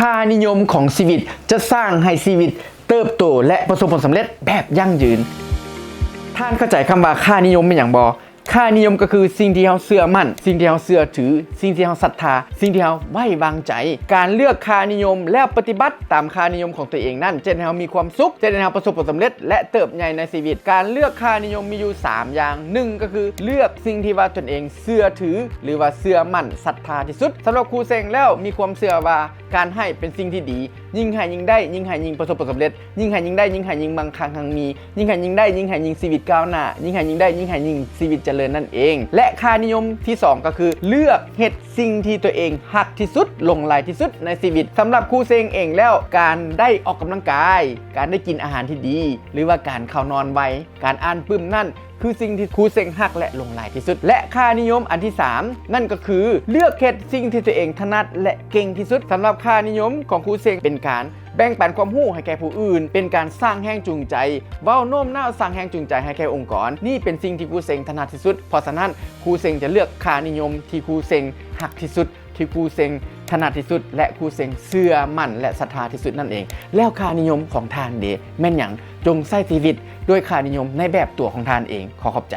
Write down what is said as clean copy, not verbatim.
ค่านิยมของชีวิตจะสร้างให้ชีวิตเติบโตและประสบผลสำเร็จแบบยั่งยืนท่านเข้าใจคำว่าค่านิยมเป็นอย่างบอค่านิยมก็คือสิ่งที่เราเชื่อมั่นสิ่งที่เราเชื่อถือสิ่งที่เราศรัทธาสิ่งที่เราไว้วางใจการเลือกค่านิยมแล้วปฏิบัติตามค่านิยมของตัวเองนั่นจะให้เรามีความสุขจะให้เราประสบผลสำเร็จและเติบใหญ่ในชีวิตการเลือกค่านิยมมีอยู่3อย่าง1ก็คือเลือกสิ่งที่ว่าตนเองเชื่อถือหรือว่าเชื่อมั่นศรัทธาที่สุดสำหรับครูเซงแล้วมีความเชื่อว่าการให้เป็นสิ่งที่ดียิ่งให้ยิ่งได้ยิ่งให้ยิ่งประสบผลสำเร็จยิ่งให้ยิ่งได้ยิ่งให้ยิ่งมั่งคั่งทางมียิ่งให้ยิ่งได้ยิ่งให้ยิ่งชีวิตก้าวหน้ายิ่งให้ยิ่งได้ยิ่งให้ยิ่งชีวิตเจริญนั่นเองและค่านิยมที่2ก็คือเลือกเฮ็ดสิ่งที่ตัวเองฮักที่สุดลงไหลที่สุดในชีวิตสำหรับครูเซงเองแล้วการได้ออกกำลังกายการได้กินอาหารที่ดีหรือว่าการเข้านอนไวการอ่านปึ้มนั่นคือสิ่งที่ครูเซงฮักและลงไหลที่สุดและค่านิยมอันที่3นั่นก็คือเลือกเฮ็ดสิ่งที่ตัวเองถนัดและเก่งที่สุดสำหรับค่านิยมของครูเซงเป็นการแบ่งปันความรู้ให้แก่ผู้อื่นเป็นการสร้างแรงจูงใจเว้าโน้มน้าวสร้างแรงจูงใจให้แก่องค์กรนี่เป็นสิ่งที่ครูเซงถนัดที่สุดเพราะฉะนั้นครูเซงจะเลือกค่านิยมที่ครูเซงฮักที่สุดที่ครูเซงถนัดที่สุดและครูเซงเชื่อมั่นและศรัทธาที่สุดนั่นเองแล้วค่านิยมของทานเดแม่นหยังจงใช้ชีวิตด้วยค่านิยมในแบบตัวของทานเองขอขอบใจ